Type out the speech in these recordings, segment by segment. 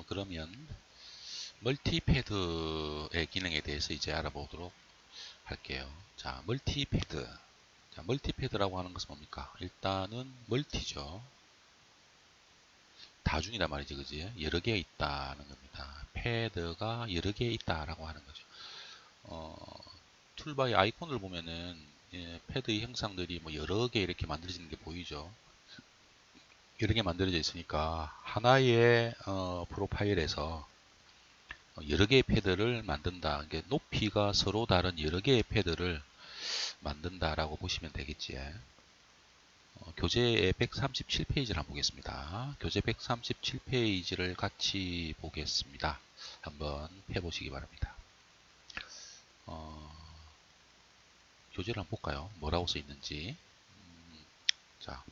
그러면 멀티패드의 기능에 대해서 이제 알아보도록 할게요. 자, 멀티패드. 자, 멀티패드라고 하는 것은 뭡니까? 일단은 멀티죠. 다중이란 말이지, 그지? 여러 개 있다는 겁니다. 패드가 여러 개 있다라고 하는 거죠. 툴바의 아이콘을 보면은 패드의 형상들이 뭐 여러 개 이렇게 만들어지는 게 보이죠. 여러 개 만들어져 있으니까 하나의 프로파일에서 여러 개의 패드를 만든다. 이게 높이가 서로 다른 여러 개의 패드를 만든다라고 보시면 되겠지. 교재의 137페이지를 한번 보겠습니다. 교재 137페이지를 같이 보겠습니다. 한번 펴보시기 바랍니다. 교재를 한번 볼까요? 뭐라고 써 있는지. 자,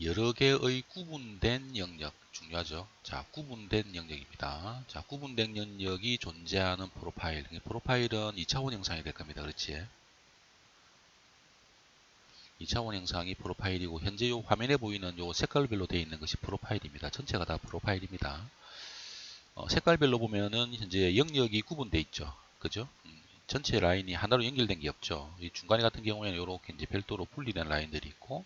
여러 개의 구분된 영역 중요하죠. 자, 구분된 영역입니다. 자, 구분된 영역이 존재하는 프로파일. 프로파일은 2차원 형상이 될 겁니다. 그렇지? 2차원 형상이 프로파일이고 현재 요 화면에 보이는 요 색깔별로 되어 있는 것이 프로파일입니다. 전체가 다 프로파일입니다. 색깔별로 보면은 현재 영역이 구분되어 있죠. 그죠? 전체 라인이 하나로 연결된 게 없죠. 이 중간에 같은 경우에는 이렇게 이제 별도로 분리된 라인들이 있고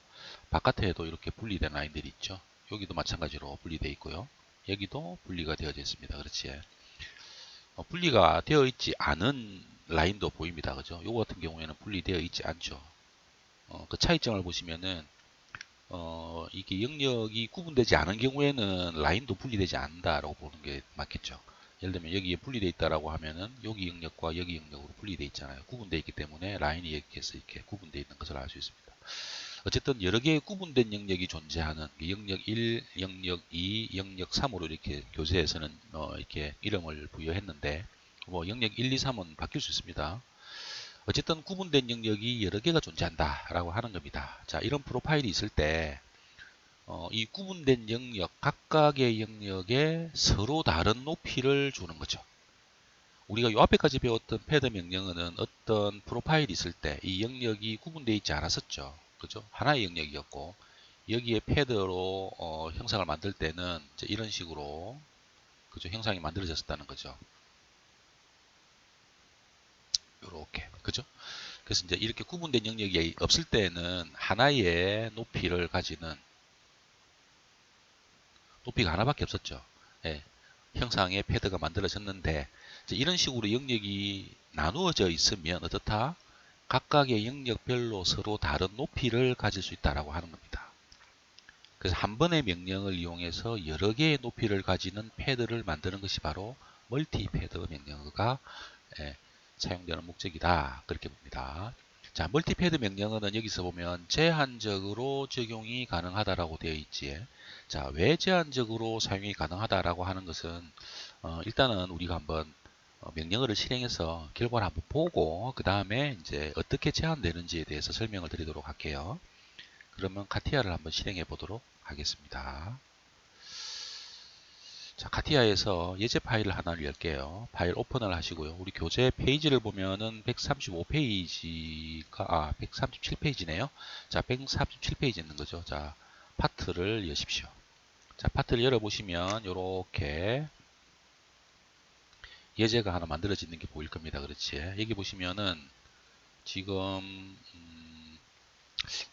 바깥에도 이렇게 분리된 라인들이 있죠. 여기도 마찬가지로 분리되어 있고요. 여기도 분리가 되어져 있습니다. 그렇지? 분리가 되어 있지 않은 라인도 보입니다. 그죠? 요거 같은 경우에는 분리되어 있지 않죠. 그 차이점을 보시면은 이게 영역이 구분되지 않은 경우에는 라인도 분리되지 않는다라고 보는 게 맞겠죠. 예를 들면 여기에 분리되어 있다라고 하면은 여기 영역과 여기 영역으로 분리되어 있잖아요. 구분되어 있기 때문에 라인이 이렇게 구분되어 있는 것을 알 수 있습니다. 어쨌든 여러 개의 구분된 영역이 존재하는 영역 1, 영역 2, 영역 3으로 이렇게 교재에서는 이렇게 이름을 부여했는데 뭐 영역 1, 2, 3은 바뀔 수 있습니다. 어쨌든 구분된 영역이 여러 개가 존재한다라고 하는 겁니다. 자, 이런 프로파일이 있을 때 이 구분된 영역, 각각의 영역에 서로 다른 높이를 주는 거죠. 우리가 요 앞에까지 배웠던 패드 명령어는 어떤 프로파일이 있을 때 이 영역이 구분되어 있지 않았었죠. 그죠? 하나의 영역이었고 여기에 패드로 형상을 만들 때는 이런 식으로 그죠? 형상이 만들어졌다는 거죠. 요렇게 그죠? 그래서 이제 이렇게 구분된 영역이 없을 때는 하나의 높이를 가지는 높이가 하나밖에 없었죠. 예, 형상의 패드가 만들어졌는데 이런 식으로 영역이 나누어져 있으면 어떻다? 각각의 영역별로 서로 다른 높이를 가질 수 있다라고 하는 겁니다. 그래서 한 번의 명령을 이용해서 여러 개의 높이를 가지는 패드를 만드는 것이 바로 멀티 패드 명령어가 사용되는 목적이다. 그렇게 봅니다. 자, 멀티패드 명령어는 여기서 보면 제한적으로 적용이 가능하다라고 되어 있지. 자, 왜 제한적으로 사용이 가능하다라고 하는 것은 일단은 우리가 한번 명령어를 실행해서 결과를 한번 보고 그 다음에 이제 어떻게 제한되는지에 대해서 설명을 드리도록 할게요. 그러면 카티아를 한번 실행해 보도록 하겠습니다. 자, 카티아에서 예제 파일을 하나를 열게요. 파일 오픈을 하시고요. 우리 교재 페이지를 보면은 135페이지가 137페이지네요. 자, 137페이지 있는 거죠. 자, 파트를 여십시오. 자, 파트를 열어보시면 이렇게 예제가 하나 만들어지는 게 보일 겁니다. 그렇지? 여기 보시면은 지금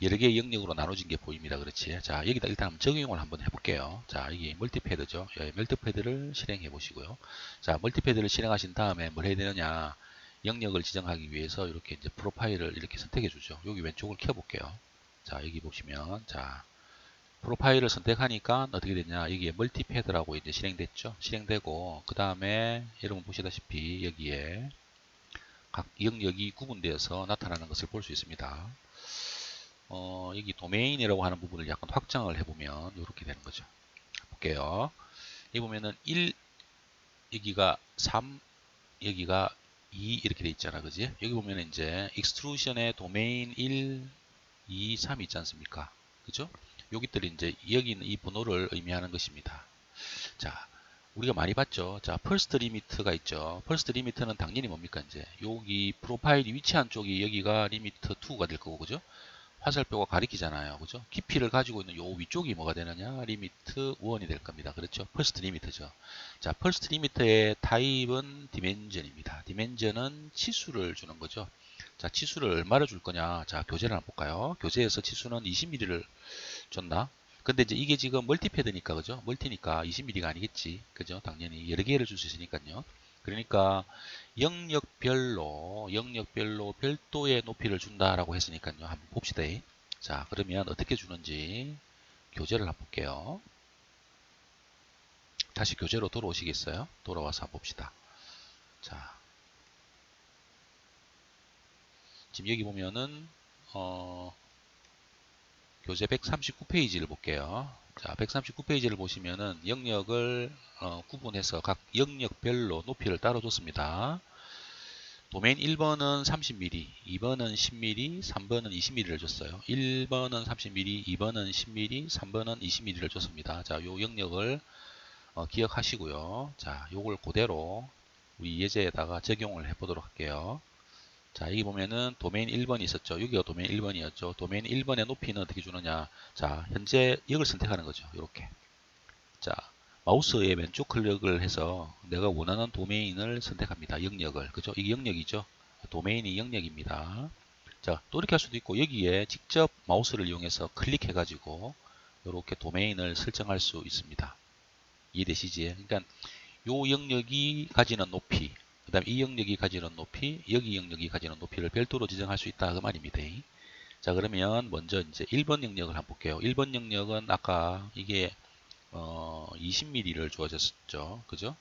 여러 개의 영역으로 나눠진 게 보입니다. 그렇지? 자, 여기다 일단 한번 적용을 한번 해볼게요. 자, 이게 멀티패드죠. 멀티패드를 실행해 보시고요. 자, 멀티패드를 실행하신 다음에 뭘 해야 되느냐? 영역을 지정하기 위해서 이렇게 이제 프로파일을 이렇게 선택해 주죠. 여기 왼쪽을 켜볼게요. 자, 여기 보시면, 자, 프로파일을 선택하니까 어떻게 되냐? 여기에 멀티패드라고 이제 실행됐죠. 실행되고, 그 다음에 여러분 보시다시피 여기에 각 영역이 구분되어서 나타나는 것을 볼 수 있습니다. 여기 도메인이라고 하는 부분을 약간 확장을 해보면 이렇게 되는 거죠. 볼게요. 여기 보면은 1, 여기가 3, 여기가 2 이렇게 돼 있잖아. 그지? 여기 보면 이제 익스트루션의 도메인 1, 2, 3 있지 않습니까? 그죠? 여기들이 이제 여기 있는 이 번호를 의미하는 것입니다. 자, 우리가 많이 봤죠. 자, 퍼스트 리미트가 있죠. 퍼스트 리미트는 당연히 뭡니까? 이제 여기 프로파일이 위치한 쪽이 여기가 리미트 2가 될 거고, 그죠? 화살표가 가리키잖아요. 그죠? 깊이를 가지고 있는 요 위쪽이 뭐가 되느냐? 리미트 1이 될 겁니다. 그렇죠? 퍼스트 리미트죠. 자, 퍼스트 리미트의 타입은 디멘전입니다. 디멘전은 치수를 주는 거죠. 자, 치수를 얼마를 줄 거냐? 자, 교재를 한번 볼까요? 교재에서 치수는 20mm를 줬나? 근데 이제 이게 지금 멀티패드니까, 그죠? 멀티니까 20mm가 아니겠지. 그죠? 당연히 여러 개를 줄 수 있으니까요. 그러니까 영역별로 별도의 높이를 준다라고 했으니까요. 한번 봅시다. 자, 그러면 어떻게 주는지 교재를 한번 볼게요. 다시 교재로 돌아오시겠어요? 돌아와서 한번 봅시다. 자, 지금 여기 보면은 교재 139페이지를 볼게요. 자, 139페이지를 보시면은 영역을 구분해서 각 영역별로 높이를 따로 줬습니다. 도메인 1번은 30mm, 2번은 10mm, 3번은 20mm를 줬어요. 1번은 30mm, 2번은 10mm, 3번은 20mm를 줬습니다. 자, 요 영역을 기억하시고요. 자, 요걸 그대로 우리 예제에다가 적용을 해보도록 할게요. 자, 여기 보면은 도메인 1번이 있었죠. 여기가 도메인 1번이었죠. 도메인 1번의 높이는 어떻게 주느냐. 자, 현재 역을 선택하는 거죠. 이렇게. 자, 마우스의 왼쪽 클릭을 해서 내가 원하는 도메인을 선택합니다. 영역을. 그죠? 이게 영역이죠. 도메인이 영역입니다. 자, 또 이렇게 할 수도 있고 여기에 직접 마우스를 이용해서 클릭해 가지고 이렇게 도메인을 설정할 수 있습니다. 이해되시지? 그러니까 요 영역이 가지는 높이, 그 다음에 이 영역이 가지는 높이, 여기 영역이 가지는 높이를 별도로 지정할 수 있다 그 말입니다. 자, 그러면 먼저 이제 1번 영역을 한번 볼게요. 1번 영역은 아까 이게 20mm를 주어졌죠. 그죠?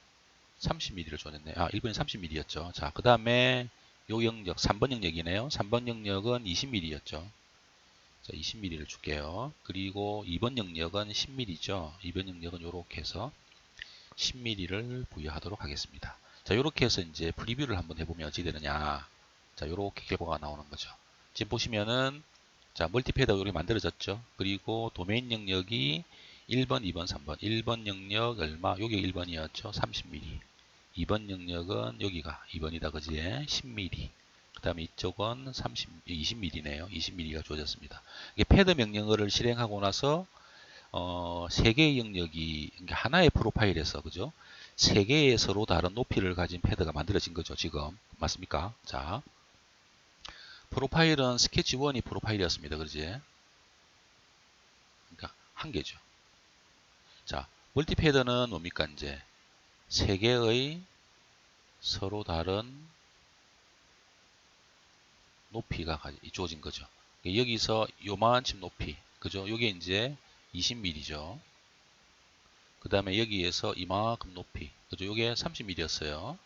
30mm를 주어졌네. 아, 1번이 30mm였죠. 자, 그 다음에 요 영역 3번 영역이네요. 3번 영역은 20mm였죠. 자, 20mm를 줄게요. 그리고 2번 영역은 10mm죠. 2번 영역은 요렇게 해서 10mm를 부여하도록 하겠습니다. 자, 요렇게 해서 이제 프리뷰를 한번 해보면 어찌 되느냐. 자, 요렇게 결과가 나오는 거죠. 지금 보시면은, 자, 멀티패드가 이렇게 만들어졌죠. 그리고 도메인 영역이 1번, 2번, 3번. 1번 영역 얼마? 요게 1번이었죠. 30mm. 2번 영역은 여기가 2번이다. 그지? 10mm. 그 다음에 이쪽은 20mm네요. 20mm가 주어졌습니다. 이게 패드 명령어를 실행하고 나서 세 개의 영역이 그러니까 하나의 프로파일에서 그죠? 세 개의 서로 다른 높이를 가진 패드가 만들어진 거죠. 지금 맞습니까? 자, 프로파일은 스케치 1이 프로파일이었습니다. 그러지? 그러니까 한 개죠. 자, 멀티패드는 뭡니까? 이제 세 개의 서로 다른 높이가 주어진 거죠. 여기서 요만큼 높이, 그죠? 요게 이제 20mm죠. 그 다음에 여기에서 이만큼 높이, 그죠? 요게 30mm였어요.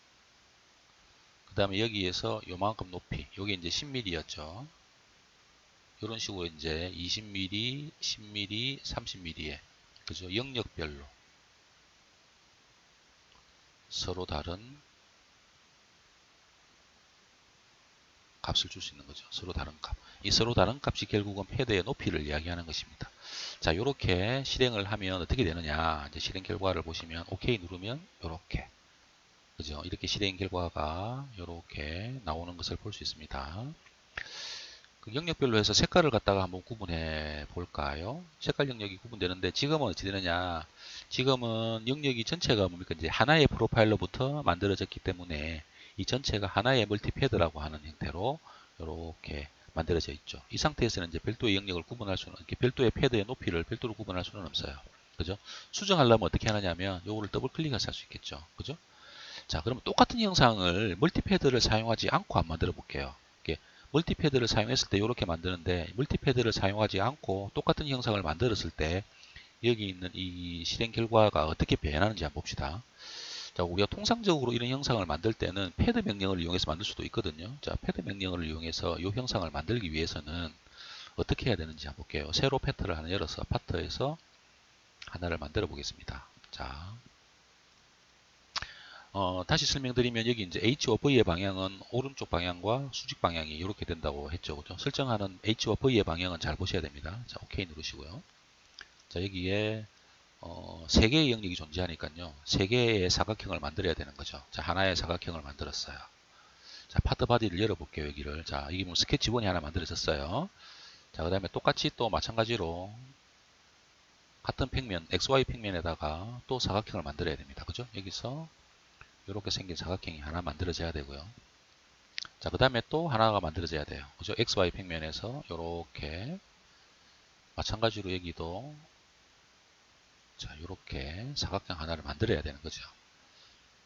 그 다음에 여기에서 요만큼 높이, 요게 이제 10mm였죠. 이런 식으로 이제 20mm, 10mm, 30mm에 그죠? 영역별로 서로 다른 값을 줄 수 있는 거죠. 서로 다른 값. 이 서로 다른 값이 결국은 패드의 높이를 이야기하는 것입니다. 자, 이렇게 실행을 하면 어떻게 되느냐? 이제 실행 결과를 보시면 OK 누르면 이렇게 그죠? 이렇게 실행 결과가 이렇게 나오는 것을 볼 수 있습니다. 그 영역별로 해서 색깔을 갖다가 한번 구분해 볼까요? 색깔 영역이 구분되는데 지금은 어찌 되느냐? 지금은 영역이 전체가 뭡니까? 이제 하나의 프로파일로부터 만들어졌기 때문에 이 전체가 하나의 멀티패드라고 하는 형태로 이렇게 만들어져 있죠. 이 상태에서는 이제 별도의 영역을 구분할 수는, 이렇게 별도의 패드의 높이를 별도로 구분할 수는 없어요. 그죠? 수정하려면 어떻게 하느냐면 요거를 더블 클릭해서 할 수 있겠죠. 그죠? 자, 그러면 똑같은 형상을 멀티패드를 사용하지 않고 한번 만들어 볼게요. 멀티패드를 사용했을 때 이렇게 만드는데 멀티패드를 사용하지 않고 똑같은 형상을 만들었을 때 여기 있는 이 실행 결과가 어떻게 변하는지 한번 봅시다. 자, 우리가 통상적으로 이런 형상을 만들 때는 패드 명령을 이용해서 만들 수도 있거든요. 자, 패드 명령을 이용해서 이 형상을 만들기 위해서는 어떻게 해야 되는지 한번 볼게요. 새로 패드를 하나 열어서 파트에서 하나를 만들어 보겠습니다. 자, 다시 설명드리면 여기 이제 H와 V의 방향은 오른쪽 방향과 수직 방향이 이렇게 된다고 했죠. 그죠? 설정하는 H와 V의 방향은 잘 보셔야 됩니다. 자, OK 누르시고요. 자, 여기에 세 개의 영역이 존재하니까요. 세 개의 사각형을 만들어야 되는 거죠. 자, 하나의 사각형을 만들었어요. 자, 파트 바디를 열어볼게요. 여기를. 자, 여기 보면 스케치 1이 하나 만들어졌어요. 자, 그 다음에 똑같이 또 마찬가지로 같은 평면, XY 평면에다가 또 사각형을 만들어야 됩니다. 그죠? 여기서 이렇게 생긴 사각형이 하나 만들어져야 되고요. 자, 그 다음에 또 하나가 만들어져야 돼요. 그죠? XY 평면에서 이렇게 마찬가지로 여기도 자, 이렇게 사각형 하나를 만들어야 되는 거죠.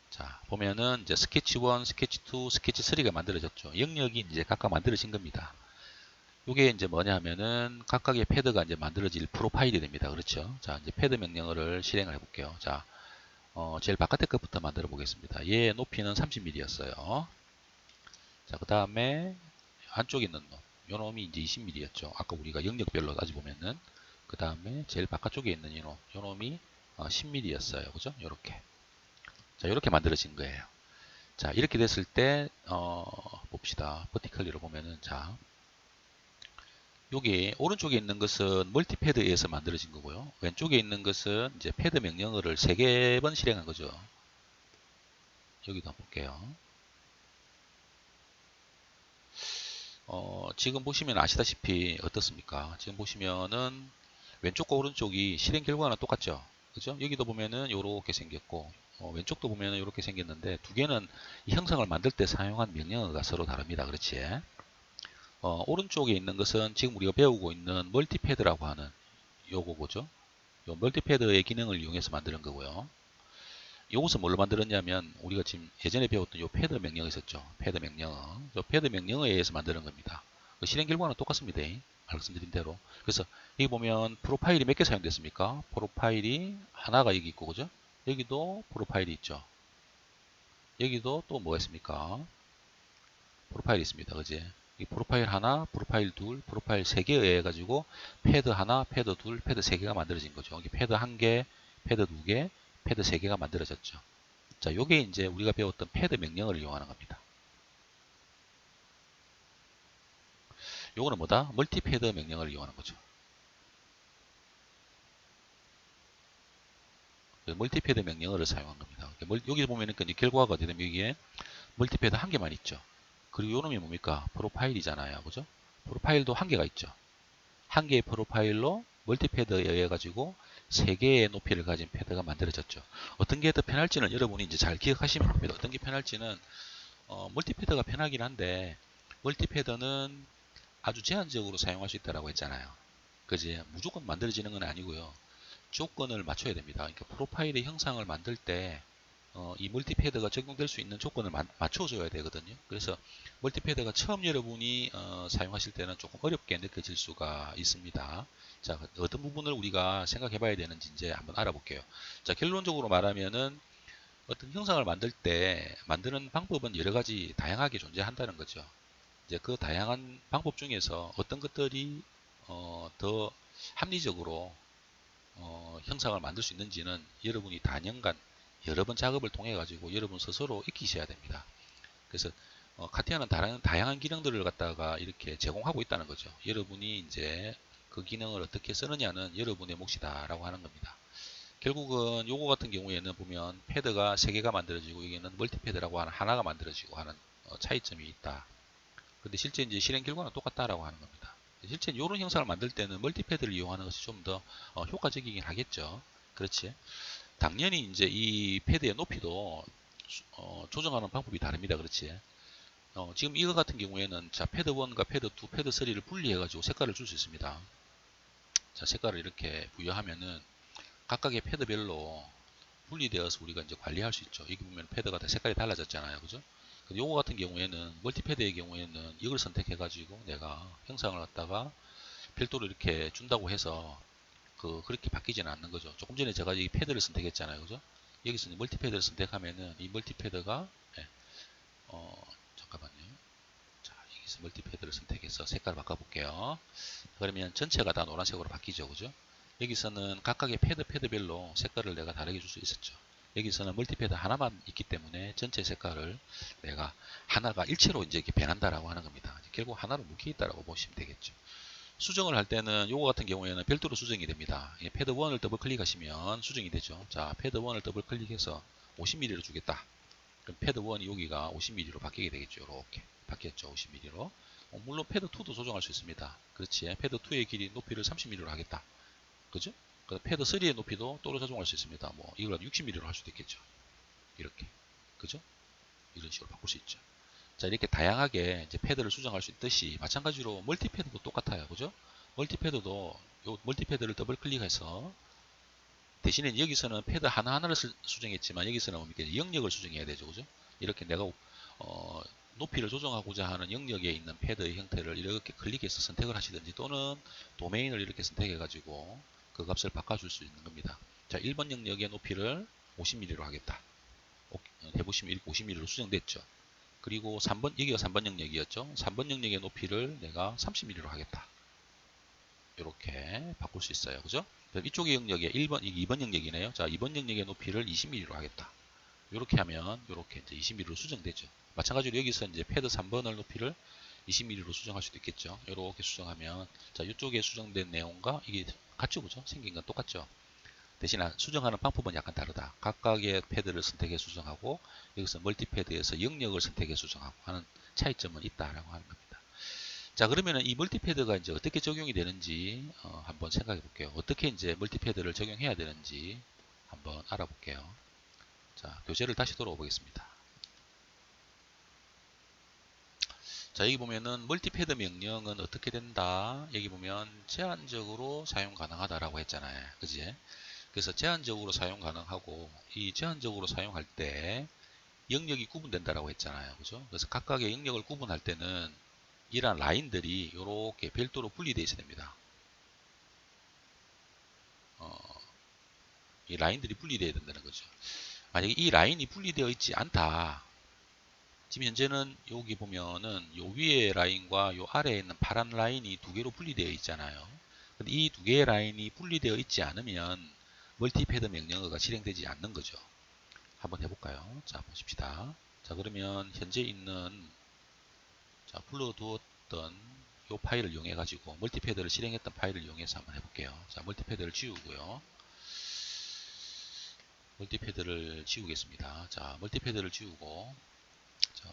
자, 보면은 이제 스케치 1, 스케치 2, 스케치 3가 만들어졌죠. 영역이 이제 각각 만들어진 겁니다. 이게 이제 뭐냐 하면은 각각의 패드가 이제 만들어질 프로파일이 됩니다. 그렇죠? 자, 이제 패드 명령어를 실행을 해볼게요. 자, 제일 바깥에 것부터 만들어 보겠습니다. 얘 높이는 30mm였어요. 자, 그 다음에 안쪽에 있는 놈. 요 놈이 이제 20mm였죠. 아까 우리가 영역별로 따져보면은. 그 다음에 제일 바깥쪽에 있는 이 놈. 요 놈이 10mm였어요. 그죠? 요렇게. 자, 이렇게 만들어진 거예요. 자, 이렇게 됐을 때, 봅시다. 버티컬리로 보면은, 자, 여기 오른쪽에 있는 것은 멀티패드에서 만들어진 거고요. 왼쪽에 있는 것은 이제 패드 명령어를 3번 실행한 거죠. 여기도 한번 볼게요. 지금 보시면 아시다시피 어떻습니까? 지금 보시면은 왼쪽과 오른쪽이 실행 결과는 똑같죠. 그죠? 여기도 보면은 이렇게 생겼고, 왼쪽도 보면은 이렇게 생겼는데 두 개는 이 형상을 만들 때 사용한 명령어가 서로 다릅니다. 그렇지? 오른쪽에 있는 것은 지금 우리가 배우고 있는 멀티패드라고 하는 요거 보죠. 요 멀티패드의 기능을 이용해서 만드는 거고요. 요것은 뭘로 만들었냐면 우리가 지금 예전에 배웠던 요 패드 명령어 있었죠. 패드 명령어. 요 패드 명령어에 의해서 만드는 겁니다. 그 실행 결과는 똑같습니다. 말씀드린 대로. 그래서 여기 보면 프로파일이 몇 개 사용됐습니까? 프로파일이 하나가 여기 있고 그죠? 여기도 프로파일이 있죠. 여기도 또 뭐가 있습니까? 프로파일이 있습니다. 그지? 이 프로파일 하나, 프로파일 둘, 프로파일 세 개에 의해 가지고 패드 하나, 패드 둘, 패드 세 개가 만들어진 거죠. 여기 패드 한 개, 패드 두 개, 패드 세 개가 만들어졌죠. 자, 요게 이제 우리가 배웠던 패드 명령어를 이용하는 겁니다. 요거는 뭐다? 멀티패드 명령어를 이용하는 거죠. 멀티패드 명령어를 사용한 겁니다. 여기 보면은 이제 결과가 어떻게 되면 여기에 멀티패드 한 개만 있죠. 그리고 요놈이 뭡니까? 프로파일이잖아요. 그죠? 프로파일도 한 개가 있죠. 한 개의 프로파일로 멀티패드에 의해 가지고 세 개의 높이를 가진 패드가 만들어졌죠. 어떤 게 더 편할지는 여러분이 이제 잘 기억하시면 됩니다. 어떤 게 편할지는 멀티패드가 편하긴 한데 멀티패드는 아주 제한적으로 사용할 수 있다고 했잖아요. 그지? 무조건 만들어지는 건 아니고요. 조건을 맞춰야 됩니다. 그러니까 프로파일의 형상을 만들 때 이 멀티패드가 적용될 수 있는 조건을 맞춰줘야 되거든요. 그래서 멀티패드가 처음 여러분이 사용하실 때는 조금 어렵게 느껴질 수가 있습니다. 자, 어떤 부분을 우리가 생각해 봐야 되는지 이제 한번 알아볼게요. 자, 결론적으로 말하면은 어떤 형상을 만들 때 만드는 방법은 여러 가지 다양하게 존재한다는 거죠. 이제 그 다양한 방법 중에서 어떤 것들이 더 합리적으로 형상을 만들 수 있는지는 여러분이 단연간 여러 번 작업을 통해 가지고 여러분 스스로 익히셔야 됩니다. 그래서 카티아는 다양한 기능들을 갖다가 이렇게 제공하고 있다는 거죠. 여러분이 이제 그 기능을 어떻게 쓰느냐는 여러분의 몫이다라고 하는 겁니다. 결국은 요거 같은 경우에는 보면 패드가 3개가 만들어지고 여기는 멀티패드라고 하는 하나가 만들어지고 하는 차이점이 있다. 근데 실제 이제 실행 결과는 똑같다라고 하는 겁니다. 실제 이런 형상을 만들 때는 멀티패드를 이용하는 것이 좀 더 효과적이긴 하겠죠. 그렇지. 당연히 이제 이 패드의 높이도 조정하는 방법이 다릅니다. 그렇지. 지금 이거 같은 경우에는 자 패드 1과 패드 2, 패드 3를 분리해 가지고 색깔을 줄 수 있습니다. 자 색깔을 이렇게 부여하면은 각각의 패드별로 분리되어서 우리가 이제 관리할 수 있죠. 여기 보면 패드가 다 색깔이 달라졌잖아요. 그죠? 근데 요거 같은 경우에는 멀티패드의 경우에는 이걸 선택해 가지고 내가 형상을 갖다가 별도로 이렇게 준다고 해서 그렇게 바뀌지는 않는 거죠. 조금 전에 제가 이 패드를 선택했잖아요. 그죠? 여기서 멀티패드를 선택하면은 이 멀티패드가 예, 잠깐만요. 자, 여기서 멀티패드를 선택해서 색깔을 바꿔볼게요. 그러면 전체가 다 노란색으로 바뀌죠. 그죠? 여기서는 각각의 패드별로 색깔을 내가 다르게 줄 수 있었죠. 여기서는 멀티패드 하나만 있기 때문에 전체 색깔을 내가 하나가 일체로 이제 이렇게 변한다라고 하는 겁니다. 결국 하나로 묶여 있다라고 보시면 되겠죠. 수정을 할 때는 요거 같은 경우에는 별도로 수정이 됩니다. 패드 1을 더블 클릭하시면 수정이 되죠. 자, 패드 1을 더블 클릭해서 50mm로 주겠다. 그럼 패드 1이 여기가 50mm로 바뀌게 되겠죠. 이렇게 바뀌었죠. 50mm로. 물론 패드 2도 조정할 수 있습니다. 그렇지. 패드 2의 길이 높이를 30mm로 하겠다. 그죠? 패드 3의 높이도 또로 조정할 수 있습니다. 뭐 이걸 60mm로 할 수도 있겠죠. 이렇게. 그죠? 이런 식으로 바꿀 수 있죠. 자, 이렇게 다양하게 이제 패드를 수정할 수 있듯이 마찬가지로 멀티패드도 똑같아요. 그죠? 멀티패드도 요 멀티패드를 더블 클릭해서 대신에 여기서는 패드 하나하나를 수정했지만 여기서는 뭡니까? 영역을 수정해야 되죠. 그죠? 이렇게 내가 높이를 조정하고자 하는 영역에 있는 패드의 형태를 이렇게 클릭해서 선택을 하시든지 또는 도메인을 이렇게 선택해 가지고 그 값을 바꿔줄 수 있는 겁니다. 자, 1번 영역의 높이를 50mm로 하겠다. 해보시면 이렇게 50mm로 수정됐죠. 그리고 3번, 여기가 3번 영역이었죠. 3번 영역의 높이를 내가 30mm로 하겠다. 이렇게 바꿀 수 있어요. 그죠? 이쪽의 영역에 1번, 이게 2번 영역이네요. 자, 2번 영역의 높이를 20mm로 하겠다. 이렇게 하면 이렇게 이제 20mm로 수정되죠. 마찬가지로 여기서 이제 패드 3번을 높이를 20mm로 수정할 수도 있겠죠. 이렇게 수정하면 자, 이쪽에 수정된 내용과 이게 같죠, 그죠? 생긴 건 똑같죠. 대신 수정하는 방법은 약간 다르다. 각각의 패드를 선택해 수정하고 여기서 멀티패드에서 영역을 선택해 수정하고 하는 차이점은 있다라고 하는 겁니다. 자, 그러면은 이 멀티패드가 이제 어떻게 적용이 되는지 한번 생각해 볼게요. 어떻게 이제 멀티패드를 적용해야 되는지 한번 알아볼게요. 자, 교재를 다시 돌아오 보겠습니다. 자, 여기 보면은 멀티패드 명령은 어떻게 된다. 여기 보면 제한적으로 사용 가능하다라고 했잖아요. 그지? 그래서 제한적으로 사용 가능하고 이 제한적으로 사용할 때 영역이 구분된다라고 했잖아요. 그죠? 그래서 각각의 영역을 구분할 때는 이러한 라인들이 이렇게 별도로 분리되어 있어야 됩니다. 이 라인들이 분리되어야 된다는 거죠. 만약에 이 라인이 분리되어 있지 않다. 지금 현재는 여기 보면은 요 위에 라인과 요 아래에 있는 파란 라인이 두 개로 분리되어 있잖아요. 근데 이 두 개의 라인이 분리되어 있지 않으면 멀티패드 명령어가 실행되지 않는 거죠. 한번 해볼까요? 자, 보십시다. 자, 그러면 현재 있는 자, 불러두었던 이 파일을 이용해 가지고 멀티패드를 실행했던 파일을 이용해서 한번 해볼게요. 자, 멀티패드를 지우고요. 멀티패드를 지우겠습니다. 자, 멀티패드를 지우고 자,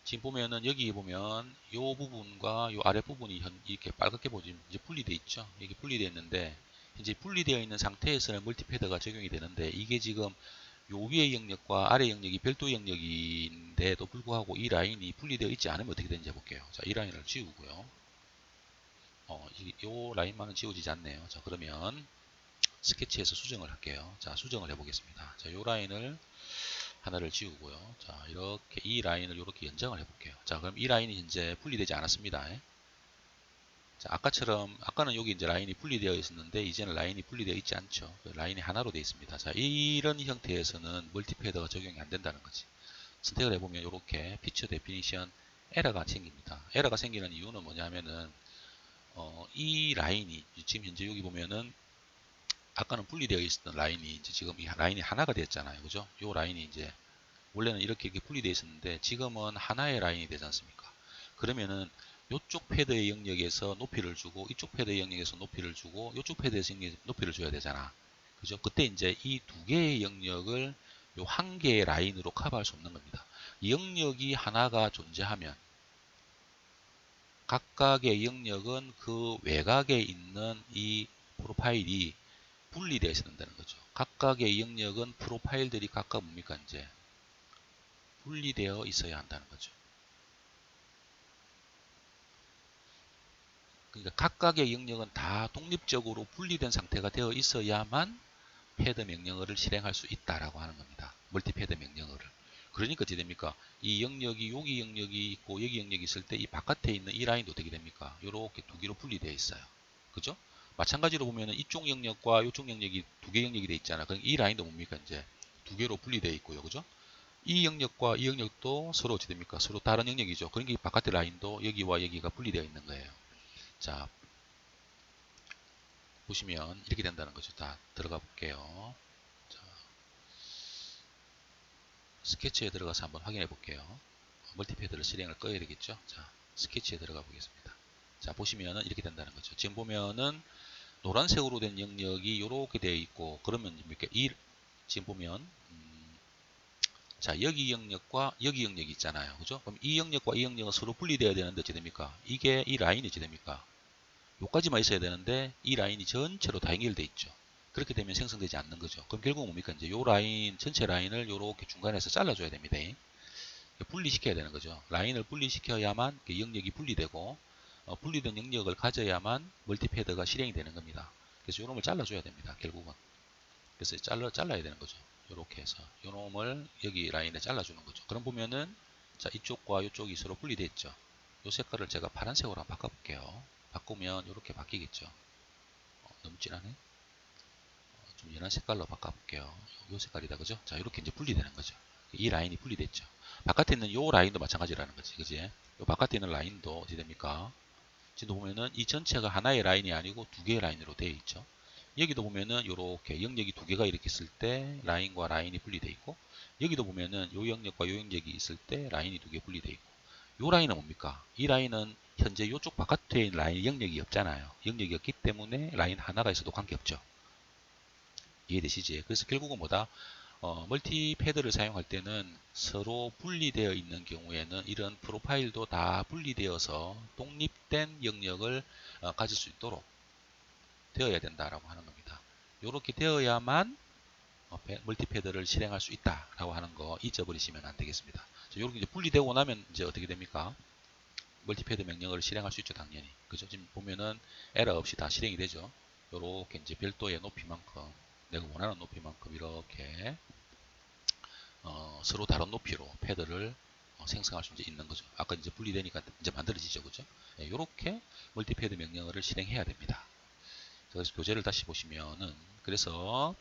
지금 보면은 여기 보면 이 부분과 이 아래 부분이 이렇게 빨갛게 보지 이제 분리되어 있죠. 이게 분리되어 있는데 이제 분리되어 있는 상태에서는 멀티패드가 적용이 되는데 이게 지금 요 위의 영역과 아래 영역이 별도 영역인데도 불구하고 이 라인이 분리되어 있지 않으면 어떻게 되는지 해볼게요. 자, 이 라인을 지우고요. 요 라인만은 지워지지 않네요. 자, 그러면 스케치에서 수정을 할게요. 자, 수정을 해보겠습니다. 자, 요 라인을 하나를 지우고요. 자, 이렇게 이 라인을 이렇게 연장을 해볼게요. 자, 그럼 이 라인이 이제 분리되지 않았습니다. 자, 아까는 여기 이제 라인이 분리되어 있었는데 이제는 라인이 분리되어 있지 않죠. 라인이 하나로 되어 있습니다. 자, 이런 형태에서는 멀티패드가 적용이 안 된다는 거지. 선택을 해보면 이렇게 피처 데피니션 에러가 생깁니다. 에러가 생기는 이유는 뭐냐면은 이 라인이 지금 현재 여기 보면은 아까는 분리되어 있었던 라인이 이제 지금 이 라인이 하나가 됐잖아요. 그죠? 이 라인이 이제 원래는 이렇게 분리되어 있었는데 지금은 하나의 라인이 되지 않습니까? 그러면은 이쪽 패드의 영역에서 높이를 주고 이쪽 패드의 영역에서 높이를 주고 이쪽 패드에서 높이를 줘야 되잖아. 그죠? 그때 이제 이 두 개의 영역을 요 한 개의 라인으로 커버할 수 없는 겁니다. 이 영역이 하나가 존재하면 각각의 영역은 그 외곽에 있는 이 프로파일이 분리되어 있어야 된다는 거죠. 각각의 영역은 프로파일들이 각각 뭡니까 이제 분리되어 있어야 한다는 거죠. 그러니까 각각의 영역은 다 독립적으로 분리된 상태가 되어 있어야만 패드 명령어를 실행할 수 있다라고 하는 겁니다. 멀티패드 명령어를. 그러니까 어떻게 됩니까? 이 영역이 여기 영역이 있고 여기 영역이 있을 때 이 바깥에 있는 이 라인도 어떻게 됩니까? 이렇게 두 개로 분리되어 있어요. 그죠? 마찬가지로 보면은 이쪽 영역과 이쪽 영역이 두 개 영역이 되어 있잖아. 그럼 이 라인도 뭡니까? 이제 두 개로 분리되어 있고요. 그죠? 이 영역과 이 영역도 서로 어떻게 됩니까? 서로 다른 영역이죠. 그러니까 이 바깥의 라인도 여기와 여기가 분리되어 있는 거예요. 자, 보시면 이렇게 된다는 거죠. 다 들어가 볼게요. 자, 스케치에 들어가서 한번 확인해 볼게요. 멀티패드를 실행을 꺼야 되겠죠. 자, 스케치에 들어가 보겠습니다. 자, 보시면은 이렇게 된다는 거죠. 지금 보면은 노란색으로 된 영역이 이렇게 되어 있고 그러면 뭡니까? 지금 보면 자, 여기 영역과 여기 영역이 있잖아요. 그죠? 그럼 이 영역과 이 영역은 서로 분리되어야 되는데 어찌 됩니까? 이게 이 라인이 어찌 됩니까? 요까지만 있어야 되는데 이 라인이 전체로 다 연결돼 있죠. 그렇게 되면 생성되지 않는 거죠. 그럼 결국 뭡니까? 이제 요 라인, 전체 라인을 요렇게 중간에서 잘라줘야 됩니다. 분리시켜야 되는 거죠. 라인을 분리시켜야만 영역이 분리되고, 분리된 영역을 가져야만 멀티패드가 실행이 되는 겁니다. 그래서 요놈을 잘라줘야 됩니다. 결국은. 그래서 잘라야 되는 거죠. 요렇게 해서 요놈을 여기 라인에 잘라주는 거죠. 그럼 보면은 자, 이쪽과 이쪽이 서로 분리되어 있죠. 요 색깔을 제가 파란색으로 한번 바꿔볼게요. 바꾸면 이렇게 바뀌겠죠. 너무 진하네. 좀 연한 색깔로 바꿔볼게요. 요 색깔이다, 그죠? 자, 이렇게 이제 분리되는 거죠. 이 라인이 분리됐죠. 바깥에 있는 요 라인도 마찬가지라는 거지, 그지? 요 바깥에 있는 라인도 어떻게 됩니까? 지금 보면은 이 전체가 하나의 라인이 아니고 두 개의 라인으로 되어 있죠. 여기도 보면은 이렇게 영역이 두 개가 이렇게 있을 때 라인과 라인이 분리되어 있고, 여기도 보면은 요 영역과 요 영역이 있을 때 라인이 두 개 분리되어 있고, 요 라인은 뭡니까? 이 라인은 현재 요쪽 바깥에 있는 라인 영역이 없잖아요. 영역이 없기 때문에 라인 하나가 있어도 관계없죠. 이해되시지? 그래서 결국은 뭐다? 멀티패드를 사용할 때는 서로 분리되어 있는 경우에는 이런 프로파일도 다 분리되어서 독립된 영역을 가질 수 있도록 되어야 된다라고 하는 겁니다. 이렇게 되어야만 멀티패드를 실행할 수 있다라고 하는 거 잊어버리시면 안 되겠습니다. 이렇게 이제 분리되고 나면 이제 어떻게 됩니까? 멀티패드 명령어를 실행할 수 있죠, 당연히. 그죠? 지금 보면은 에러 없이 다 실행이 되죠. 요렇게 이제 별도의 높이만큼, 내가 원하는 높이만큼 이렇게 서로 다른 높이로 패드를 생성할 수 있는 거죠. 아까 이제 분리되니까 이제 만들어지죠, 그죠? 예, 요렇게 멀티패드 명령어를 실행해야 됩니다. 그래서 교재를 다시 보시면은, 그래서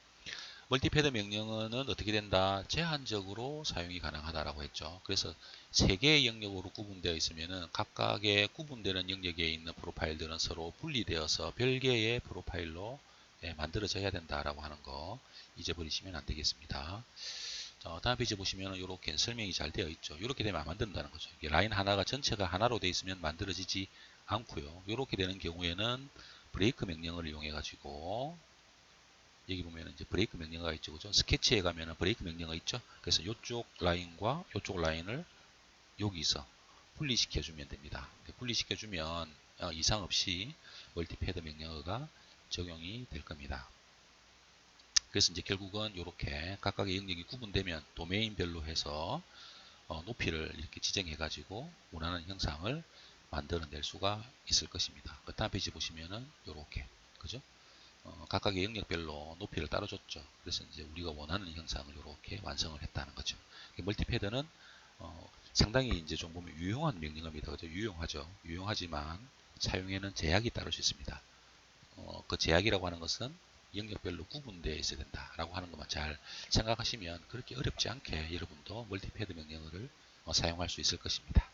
멀티패드 명령어는 어떻게 된다? 제한적으로 사용이 가능하다라고 했죠. 그래서 세 개의 영역으로 구분되어 있으면은 각각의 구분되는 영역에 있는 프로파일들은 서로 분리되어서 별개의 프로파일로 만들어져야 된다라고 하는 거 잊어버리시면 안 되겠습니다. 자, 다음 페이지 보시면 이렇게 설명이 잘 되어 있죠. 이렇게 되면 안 만든다는 거죠. 라인 하나가 전체가 하나로 되어 있으면 만들어지지 않고요. 이렇게 되는 경우에는 브레이크 명령을 이용해 가지고 여기 보면 이제 브레이크 명령어가 있죠. 그죠? 스케치에 가면은 브레이크 명령어 있죠. 그래서 이쪽 라인과 이쪽 라인을 여기서 분리시켜 주면 됩니다. 분리시켜 주면 이상 없이 멀티패드 명령어가 적용이 될 겁니다. 그래서 이제 결국은 이렇게 각각의 영역이 구분되면 도메인별로 해서 높이를 이렇게 지정해 가지고 원하는 형상을 만들어낼 수가 있을 것입니다. 그 다음 페이지 보시면은 이렇게, 그죠? 각각의 영역별로 높이를 따라줬죠. 그래서 이제 우리가 원하는 형상을 이렇게 완성을 했다는 거죠. 멀티패드는 상당히 이제 좀 보면 유용한 명령어입니다. 그죠? 유용하죠. 유용하지만 사용에는 제약이 따를 수 있습니다. 그 제약이라고 하는 것은 영역별로 구분되어 있어야 된다라고 하는 것만 잘 생각하시면 그렇게 어렵지 않게 여러분도 멀티패드 명령어를 사용할 수 있을 것입니다.